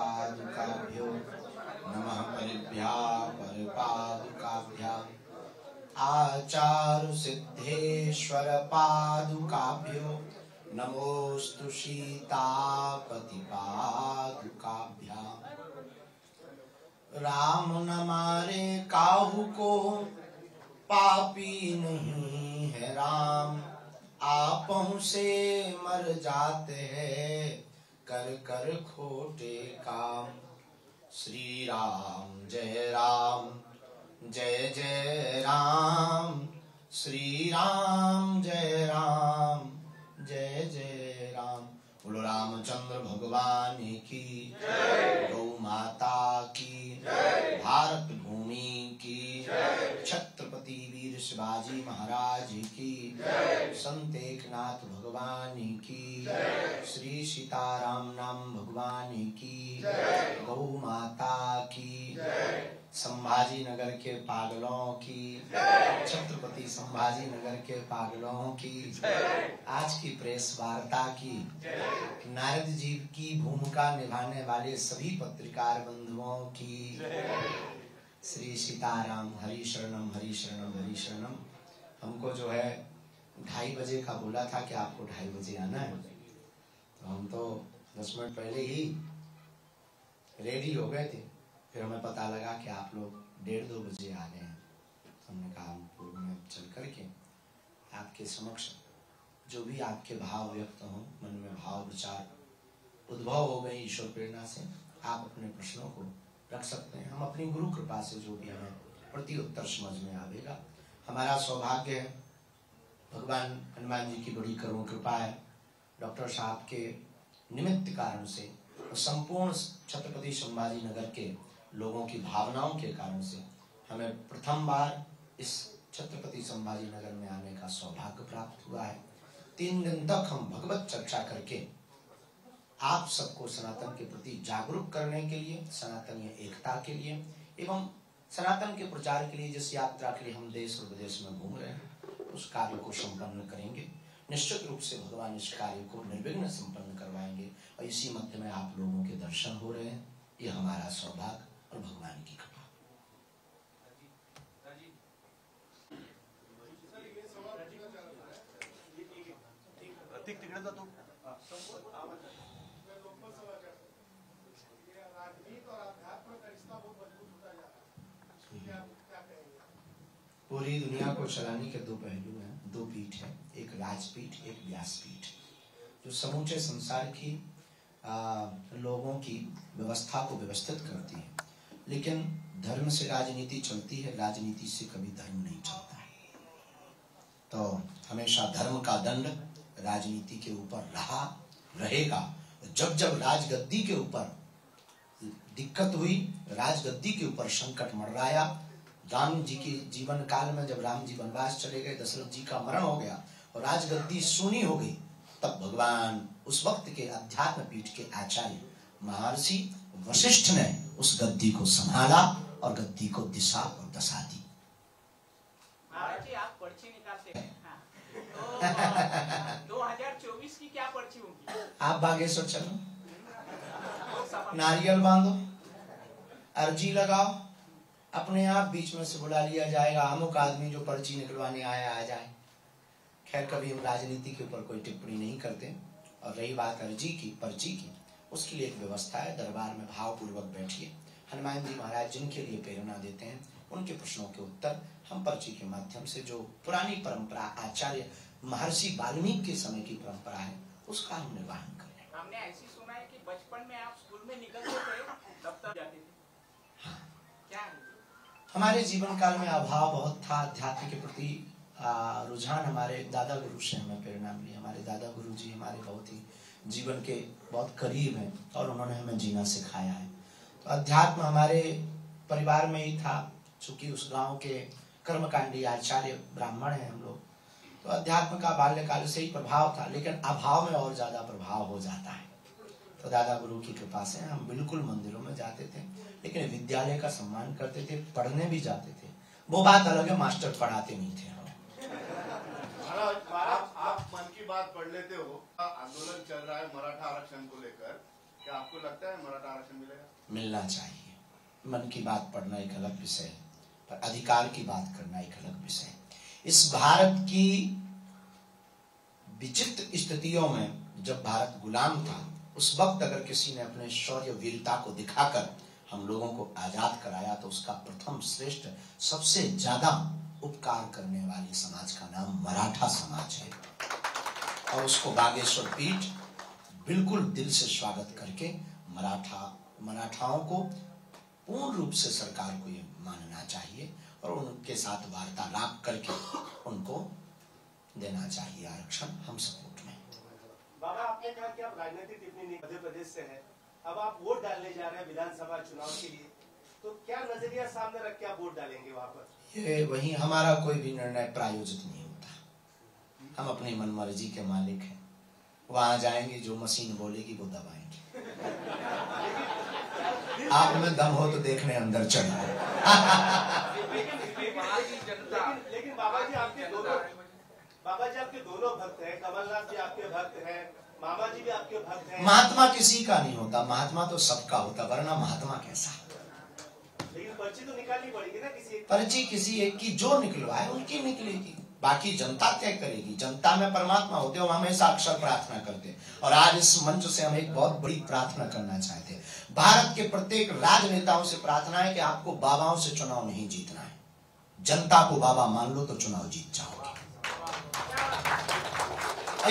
पादुकाभ्यो नमः परिपादुकाभ्याम् आचार्य सिद्धेश्वर पादुकाभ्यो नमोस्तु सीतापति पादुकाभ्याम्। राम न मारे काहू को पापी नहीं है राम, आपहु से मर जाते हैं कर कर खोटे काम। श्री राम जय राम, श्री राम जय राम। बोलो रामचंद्र भगवान की जय, गौ माता की जय, भारत भूमि की जय, छत्रपति वीर शिवाजी महाराज की जय, संत एकनाथ भगवान की जय, श्री सीताराम नाम भगवान की जय, गौ माता की जय, संभाजी नगर के पागलों की जय, छत्रपति संभाजी नगर के पागलों की जय, आज की प्रेस वार्ता की नारद जी की भूमिका निभाने वाले सभी पत्रकार बंधुओं की श्री सीताराम। हरि शरणम हरि शरणम हरि शरणम। हमको जो है 2:30 बजे का बोला था कि आपको 2:30 बजे आना है, तो हम तो 10 मिनट पहले ही रेडी हो गए थे। फिर हमें पता लगा कि आप लोग 1:30-2 बजे आ गए हैं। हमने कहा पूर्व में चल करके आपके समक्ष जो भी आपके भाव व्यक्त हों, मन में भाव विचार उद्भव हो गए ईश्वर प्रेरणा से, आप अपने प्रश्नों को रख सकते हैं। हम अपनी गुरु कृपा से जो भी हमें प्रति उत्तर समझ में आवेगा, हमारा सौभाग्य है। भगवान हनुमान जी की बड़ी करुण कृपा है। डॉक्टर साहब के निमित्त कारण से, संपूर्ण छत्रपति संभाजी नगर के लोगों की भावनाओं के कारण से हमें प्रथम बार इस छत्रपति संभाजी नगर में आने का सौभाग्य प्राप्त हुआ है। 3 दिन तक हम भगवत चर्चा करके आप सबको सनातन के प्रति जागरूक करने के लिए, सनातनीय एकता के लिए एवं सनातन के प्रचार के लिए जिस यात्रा के लिए हम देश और विदेश में घूम रहे हैं, उस कार्य को संपन्न करेंगे। निश्चित रूप से भगवान इस कार्य को निर्विघ्न संपन्न करवाएंगे और इसी मध्य में आप लोगों के दर्शन हो रहे हैं। ये हमारा सौभाग्य और भगवान की कृपा। पूरी दुनिया को चलाने के 2 पहलू हैं, 2 पीठ है, एक राजपीठ, एक व्यासपीठ, जो समूचे संसार की लोगों की व्यवस्था को व्यवस्थित करती है। लेकिन धर्म से राजनीति चलती है, राजनीति से कभी धर्म नहीं चलता है। तो हमेशा धर्म का दंड राजनीति के ऊपर रहा रहेगा। जब जब राजगद्दी के ऊपर दिक्कत हुई, राजगद्दी के ऊपर संकट मंडराया, राम जी के जीवन काल में जब राम जी वनवास चले गए, दशरथ जी का मरण हो गया और राजगद्दी सूनी हो गई, तब भगवान उस वक्त के अध्यात्म पीठ के आचार्य महर्षि वशिष्ठ ने उस गद्दी को संभाला और गद्दी को दिशा और दशा दी। महाराज जी, आप पर्ची निकालते हैं। हाँ। तो 2024 की क्या पर्ची होगी? आप बागेश्वर चलो, नारियल बांधो, अर्जी लगाओ, अपने आप बीच में से बुला लिया जाएगा। अमुक आदमी जो पर्ची निकलवाने आया आ जाए। खैर, कभी हम राजनीति के ऊपर कोई टिप्पणी नहीं करते। और रही बात अर्जी की, पर्ची की, उसके लिए एक व्यवस्था है। दरबार में भावपूर्वक बैठिए। हनुमान जी महाराज जिनके लिए प्रेरणा देते हैं, उनके प्रश्नों के उत्तर हम पर्ची के माध्यम से, जो पुरानी परंपरा आचार्य महर्षि वाल्मीकि के समय की परंपरा है, उसका हम निर्वहन कर रहे हैं। हमने ऐसी सुना है कि बचपन में आप स्कूल में निकलते थे, दफ्तर जाते थे। हाँ। क्या हमारे जीवन काल में अभाव बहुत था, अध्यात्म के प्रति रुझान हमारे दादा गुरु से हमें प्रेरणा मिली। हमारे दादा गुरु जी हमारे बहुत ही जीवन के बहुत करीब हैं और उन्होंने हमें जीना सिखाया है। तो अध्यात्म हमारे परिवार में ही था। चूंकि उस गांव के कर्मकांडी आचार्य ब्राह्मण हैं हम लोग, तो अध्यात्म का बाल्यकाल से ही प्रभाव था, लेकिन अभाव में और ज्यादा प्रभाव हो जाता है। तो दादा गुरु की कृपा से हम बिल्कुल मंदिरों में जाते थे, लेकिन विद्यालय का सम्मान करते थे, पढ़ने भी जाते थे। वो बात अलग है, मास्टर पढ़ाते नहीं थे। आप मन की बात पढ़ लेते हो। आंदोलन चल रहा है मराठा आरक्षण को लेकर, क्या आपको लगता है मराठा आरक्षण मिलेगा? मिलना चाहिए। मन की बात पढ़ना एक अलग विषय है, पर अधिकार की बात करना एक अलग विषय है। इस भारत की विचित्र स्थितियों में जब भारत गुलाम था, उस वक्त अगर किसी ने अपने शौर्य वीरता को दिखाकर हम लोगों को आजाद कराया तो उसका प्रथम श्रेष्ठ सबसे ज्यादा उपकार करने वाले समाज का नाम मराठा समाज है। और उसको बागेश्वर पीठ बिल्कुल दिल से स्वागत करके मराठाओं को पूर्ण रूप से सरकार को ये मानना चाहिए और उनके साथ वार्तालाप करके उनको देना चाहिए आरक्षण। हम सपोर्ट में। बाबा, आपने कहा कि आप राजनीतिक टिप्पणी मध्य प्रदेश से है, अब आप वोट डालने जा रहे हैं विधानसभा चुनाव के लिए, तो क्या नजरिया सामने रख के आप वोट डालेंगे वहाँ पर? ये वही हमारा कोई भी निर्णय प्रायोजित नहीं होता। हम अपनी मनमर्जी के मालिक हैं। वहां जाएंगे, जो मशीन बोलेगी वो दबाएंगे। आप में दम हो तो देखने अंदर चढ़ो। लेकिन बाबा जी आपके दोनों भक्त हैं, कमलनाथ जी आपके भक्त हैं, मामा जी भी आपके भक्त हैं। महात्मा किसी का नहीं होता, महात्मा तो सबका होता, वरना महात्मा कैसा? लेकिन पर्ची तो निकालनी पड़ेगी ना किसी एक। पर्ची किसी एक की जो निकलवाए उनकी निकलेगी, बाकी जनता तय करेगी। जनता में परमात्मा होते हो, हम हमेशा अक्सर प्रार्थना करते। और आज इस मंच से हम एक बहुत बड़ी प्रार्थना करना चाहते हैं। भारत के प्रत्येक राजनेताओं से प्रार्थना है कि आपको बाबाओं से चुनाव नहीं जीतना है। जनता को बाबा मान लो तो चुनाव जीत जाओगे।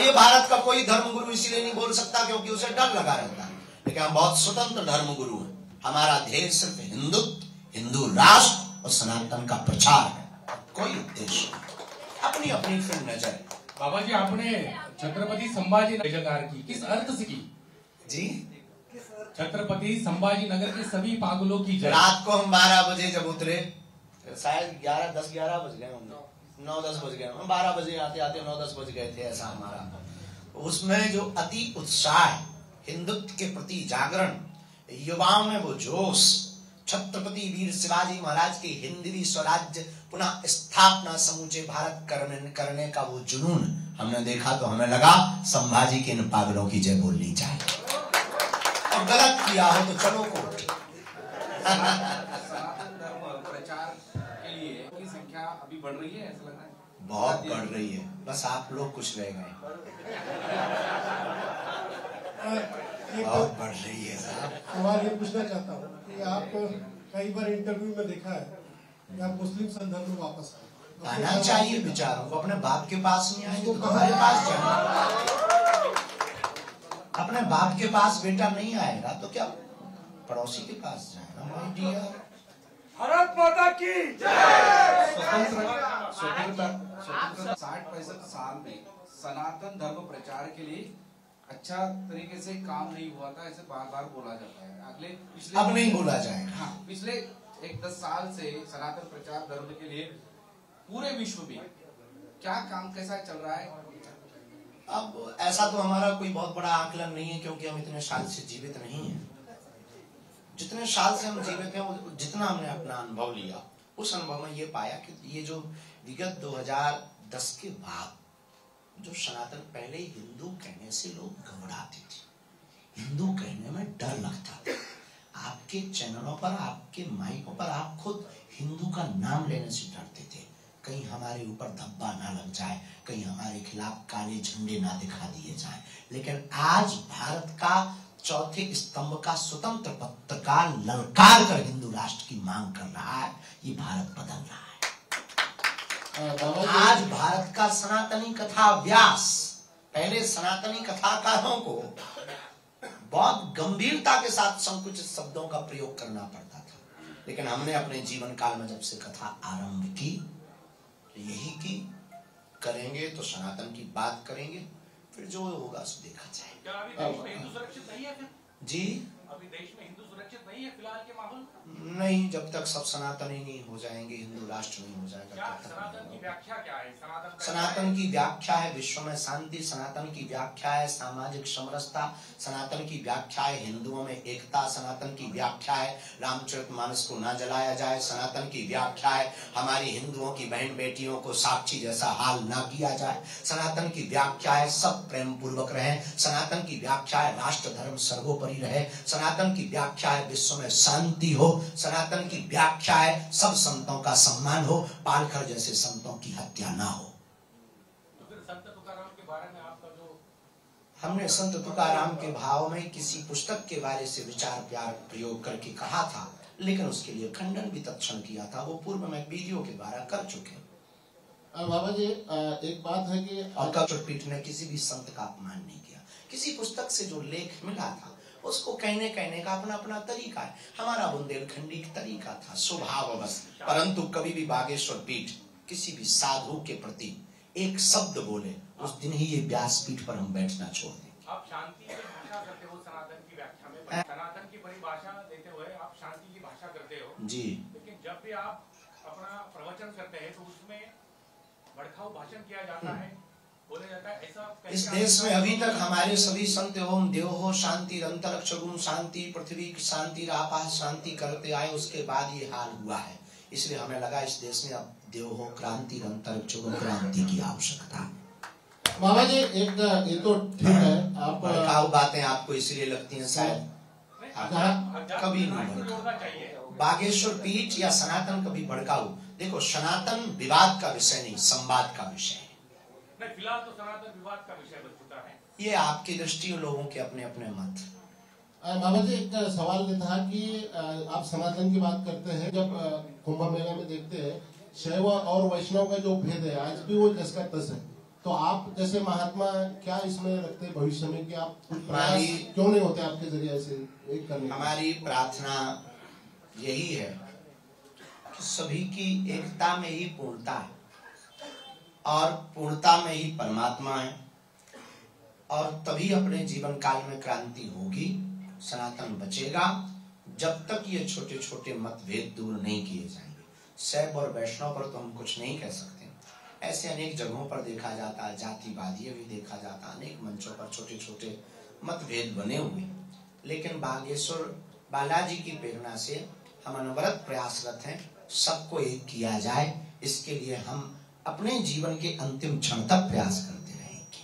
ये भारत का कोई धर्मगुरु इसलिए नहीं बोल सकता क्योंकि उसे डर लगा रहता है, लेकिन हम बहुत स्वतंत्र धर्मगुरु हैं। हमारा ध्येय सिर्फ हिंदुत्व, हिंदू राष्ट्र और सनातन का प्रचार है, कोई उद्देश्य नहीं। अपनी अपनी फिर नजर। बाबा जी, आपने छत्रपति संभाजी जयकार की किस अर्थ से की जी? छत्रपति संभाजी नगर के सभी पागलों की जय। रात को हम 12 बजे जब उतरे, शायद 11 बज गए होंगे, 9-10 बज गए, हम 12 बजे आते आते 9-10 बज गए थे ऐसा हमारा। उसमें जो अति उत्साह, हिंदुत्व के प्रति जागरण, युवाओं में वो जोश, छत्रपति वीर शिवाजी महाराज की हिंदवी स्वराज्य पुनः स्थापना समूचे भारत करने का वो जुनून हमने देखा तो हमें लगा संभाजी के इन पागलों की जय बोलनी चाहिए। और गलत किया हो तो चलो कोर्ट। सनातन धर्म प्रचार के लिए की संख्या अभी बढ़ रही है, ऐसा लग रहा है? बहुत बढ़ रही है, बस आप लोग कुछ रह गए। बहुत बढ़ रही है साहब। सवाल ये पूछना चाहता हूँ कि आप कई बार इंटरव्यू में देखा है कि आप मुस्लिम संदर्भ में वापस आना चाहिए बेचारों को। अपने बाप के पास नहीं आएंगे तो हमारे पास जाए। अपने बाप के पास बेटा नहीं आएगा तो क्या पड़ोसी के पास जाएगा? भारत माता की स्वतंत्रता 60-65 साल में सनातन धर्म प्रचार के लिए अच्छा तरीके से काम नहीं हुआ था, ऐसे बार बार बोला जाता है। पिछले अब नहीं बोला जाएगा। हाँ, पिछले 10 साल से सनातन प्रचार धर्म के लिए पूरे विश्व में क्या काम कैसा चल रहा है? अब ऐसा तो हमारा कोई बहुत बड़ा आकलन नहीं है क्योंकि हम इतने साल से जीवित नहीं हैं। जितने साल से हम जीवित हैं, जितना हमने अपना अनुभव लिया, उस अनुभव में ये पाया कि ये जो विगत 2010 के बाद जो सनातन, पहले हिंदू कहने से लोग घबराते थे, हिंदू कहने में डर लगता था। आपके चैनलों पर, आपके माइकों पर आप खुद हिंदू का नाम लेने से डरते थे, कहीं हमारे ऊपर धब्बा ना लग जाए, कहीं हमारे खिलाफ काले झंडे ना दिखा दिए जाएं। लेकिन आज भारत का चौथे स्तंभ का स्वतंत्र पत्रकार ललकार कर हिंदू राष्ट्र की मांग कर रहा है। ये भारत बदल रहा है। आज भारत का सनातनी कथा व्यास, पहले सनातनी कथाकारों को बहुत गंभीरता के साथ संकुचित शब्दों का प्रयोग करना पड़ता था, लेकिन हमने अपने जीवन काल में जब से कथा आरंभ की, यही की करेंगे तो सनातन की बात करेंगे, फिर जो होगा सो देखा जाएगा। क्या अभी देश में हिंदू सुरक्षित नहीं है फिर? जी, अभी देश में हिंदू सुरक्षित नहीं है फिलहाल के माहौल में? नहीं, जब तक सब सनातनी नहीं हो जाएंगे, हिंदू राष्ट्र नहीं हो जाएगा क्या तब तक सनातन नहीं की होगा। व्याख्या क्या है? सनातन की व्याख्या है विश्व में शांति, सनातन की व्याख्या है सामाजिक समरसता, सनातन की व्याख्या है हिंदुओं में एकता, सनातन की व्याख्या है रामचरितमानस को ना जलाया जाए, सनातन की व्याख्या है हमारी हिंदुओं की बहन बेटियों को साक्षी जैसा हाल ना किया जाए, सनातन की व्याख्या है सब प्रेम पूर्वक रहे, सनातन की व्याख्या है राष्ट्र धर्म सर्वोपरि रहे, सनातन की व्याख्या है विश्व में शांति हो, सनातन की व्याख्या है सब संतों का सम्मान हो, पालखर जैसे संतों की हत्या ना हो। तो फिर संत तुकाराम के बारे में आपका जो हमने संत तुकाराम के भाव में किसी पुस्तक के बारे से विचार प्यार प्रयोग करके कहा था, लेकिन उसके लिए खंडन भी तत्क्षण किया था, वो पूर्व में वीडियो के द्वारा कर चुके हैं। बाबा जी एक बात है कि और कल्पपीठ ने किसी भी संत का अपमान नहीं किया, किसी पुस्तक से जो लेख मिला था उसको कहने का अपना अपना तरीका है। हमारा बुंदेलखंडी तरीका था स्वभाववश, परंतु कभी भी बागेश्वर पीठ किसी भी साधु के प्रति एक शब्द बोले उस दिन ही ये व्यासपीठ पर हम बैठना छोड़ देंगे। आप शांति की भाषा करते हो सनातन की व्याख्या में, सनातन की परिभाषा देते हुए आप शांति की भाषा करते हो जी, लेकिन जब भी आप अपना प्रवचन करते हैं तो उसमें भड़काऊ भाषण किया जाता है, बोला जाता है ऐसा। इस देश में अभी तक हमारे सभी संत ओम देव हो शांति अंतरिक्ष गुण शांति पृथ्वी की शांति आकाश शांति करते आए, उसके बाद ये हाल हुआ है। इसलिए हमें लगा इस देश में अब देव हो क्रांति अंतरिक्ष गुण क्रांति की आवश्यकता। बाबा जी एक ये तो ठीक है, आप भड़काऊ बातें आपको इसलिए लगती हैं शायद, कभी नहीं भड़काऊ। बागेश्वर पीठ या सनातन कभी भड़काऊ, देखो सनातन विवाद का विषय नहीं, संवाद का विषय है। नहीं, फिलहाल तो सनातन विवाद का विषय बन चुका है। ये आपकी दृष्टि और लोगों के अपने अपने मत। बाबा जी एक सवाल ये था कि आप सनातन की बात करते हैं, जब कुंभ मेला में देखते हैं शैव और वैष्णव का जो भेद है आज भी वो जस का तस है, तो आप जैसे महात्मा क्या इसमें रखते हैं भविष्य में कि आप प्रयास क्यों नहीं होते आपके जरिए से एक करने? हमारी प्रार्थना यही है कि सभी की एकता में ही पूर्णता है और पूर्णता में ही परमात्मा है, और तभी अपने जीवन काल में क्रांति होगी, सनातन बचेगा जब तक ये छोटे छोटे मतभेद दूर नहीं किए जाएंगे। शैव और वैष्णव पर तो हम कुछ नहीं कह सकते, ऐसे अनेक जगहों पर देखा जाता है, जातिवादी भी देखा जाता, अनेक मंचों पर छोटे छोटे मतभेद बने हुए, लेकिन बागेश्वर बालाजी की प्रेरणा से हम अनवरत प्रयासरत हैं सबको एक किया जाए। इसके लिए हम अपने जीवन के अंतिम क्षण तक प्रयास करते रहेंगे।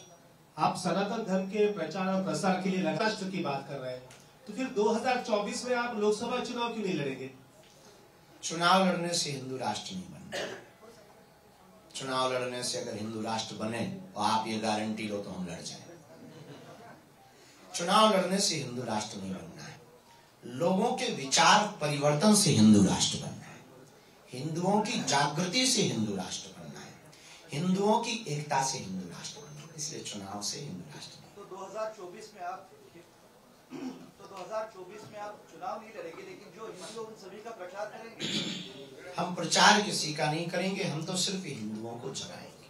आप सनातन धर्म के प्रचार और प्रसार के लिए राष्ट्र की बात कर रहे हैं, तो फिर 2024 में आप लोकसभा चुनाव क्यों नहीं लड़ेंगे? चुनाव लड़ने से हिंदू राष्ट्र नहीं बनता। चुनाव लड़ने से अगर हिंदू राष्ट्र बने तो आप ये गारंटी लो तो हम लड़ जाएं। चुनाव लड़ने से हिंदू राष्ट्र नहीं बनना है, लोगों के विचार परिवर्तन से हिंदू राष्ट्र बनना है, हिंदुओं की जागृति से हिंदू राष्ट्र बनना है, हिंदुओं की एकता से हिंदू राष्ट्र बनना है। इसलिए चुनाव से हिंदू राष्ट्र नहीं। तो 2024 में आप चुनाव नहीं लड़ेंगे, लेकिन जो हिंदू उन सभी का प्रचार करेंगे। हम प्रचार किसी का नहीं करेंगे, हम तो सिर्फ हिंदुओं को जगाएंगे,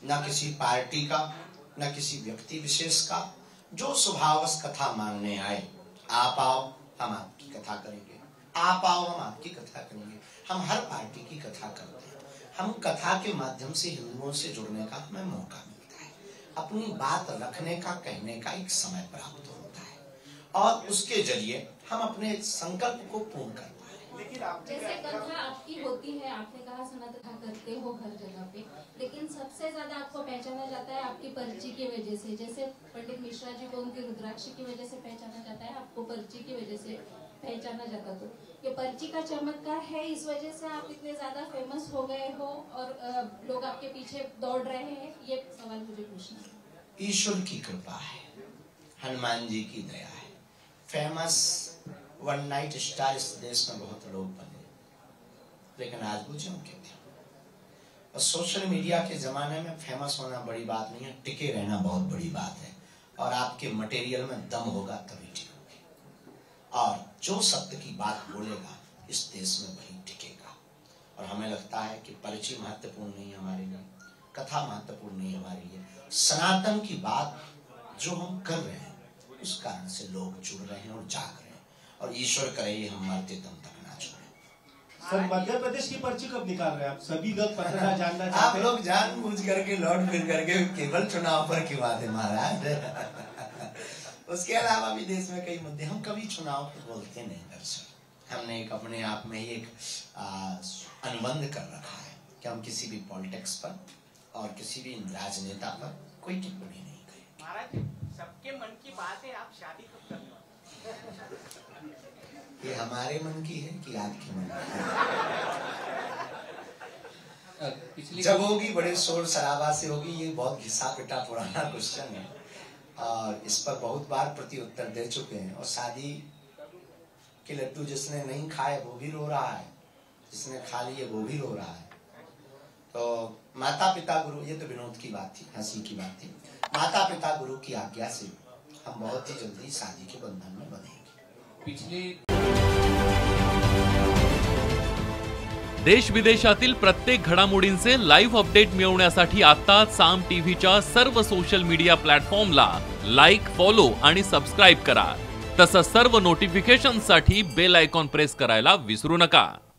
न किसी पार्टी का न किसी व्यक्ति विशेष का। जो स्वभावश कथा मांगने आए, आप आओ हम आपकी कथा करेंगे, आप आओ हम आपकी कथा करेंगे। हम हर पार्टी की कथा करते हैं, हम कथा के माध्यम से हिंदुओं से जुड़ने का हमें मौका मिलता है, अपनी बात रखने का कहने का एक समय प्राप्त होता है, और उसके जरिए हम अपने संकल्प को पूर्ण कर पाए। लेकिन जैसे कथा आपकी होती है, आपने कहा सनातन करते हो हर जगह पे, लेकिन सबसे ज्यादा आपको पहचाना जाता है आपकी पर्ची की वजह से। जैसे पंडित मिश्रा जी को उनकी रुद्राक्ष की वजह से पहचाना जाता है, आपको पर्ची की वजह से पहचाना जाता। तो ये पर्ची का चमत्कार है, इस वजह से आप इतने ज्यादा फेमस हो गए हो और लोग आपके पीछे दौड़ रहे हैं, ये सवाल मुझे पूछना है। ईश्वर की कृपा है, हनुमान जी की दया है। फेमस वन नाइट स्टार इस देश में बहुत लोग बने, लेकिन आज बुझे उनके थे। और सोशल मीडिया के जमाने में फेमस होना बड़ी बात नहीं है, टिके रहना बहुत बड़ी बात है। और आपके मटेरियल में दम होगा तभी टिकोगे, और जो सत्य की बात बोलेगा इस देश में वही टिकेगा। और हमें लगता है कि पर्ची महत्वपूर्ण नहीं है हमारे लिए, कथा महत्वपूर्ण नहीं है हमारे लिए, सनातन की बात जो हम कर रहे हैं उस कारण से लोग जुड़ रहे हैं और जाग रहे हैं। और ईश्वर करे हम मरते दम तक ना छोड़े। सर मध्य प्रदेश की पर्ची कब निकाल रहे हैं आप? सभी लोग पत्रकार जानना आप चाहते हैं। लोग जानबूझ करके लौट फिर करके केवल चुनाव पर क्यों आते महाराज? उसके अलावा भी देश में कई मुद्दे, हम कभी चुनाव पर बोलते नहीं दर्शक। हमने एक अपने आप में ही एक अनुबंध कर रखा है कि हम किसी भी पॉलिटिक्स पर और किसी भी राजनेता पर कोई टिप्पणी नहीं करेंगे। महाराज सबके मन की बात है, आप शादी कब करने वाले? ये हमारे मन की है कि आपके मन की? जब होगी बड़े शोर शराबा से होगी। ये बहुत घिसा पिटा पुराना क्वेश्चन है और इस पर बहुत बार प्रति उत्तर दे चुके हैं। और शादी के लड्डू जिसने नहीं खाए वो भी रो रहा है, जिसने खा लिए वो भी रो रहा है। तो माता पिता गुरु, ये तो विनोद की बात थी, हंसी की बात थी। माता पिता गुरु की आज्ञा से हम बहुत ही जल्दी शादी के बंधन में बंधेंगे। पिछले देश विदेशातील प्रत्येक घडामोडींचे लाईव्ह अपडेट मिळवण्यासाठी आता साम टीव्हीच्या सर्व सोशल मीडिया प्लॅटफॉर्मला लाईक, फॉलो आणि सबस्क्राईब करा। तसंच सर्व नोटिफिकेशनसाठी बेल आयकॉन प्रेस करायला विसरू नका।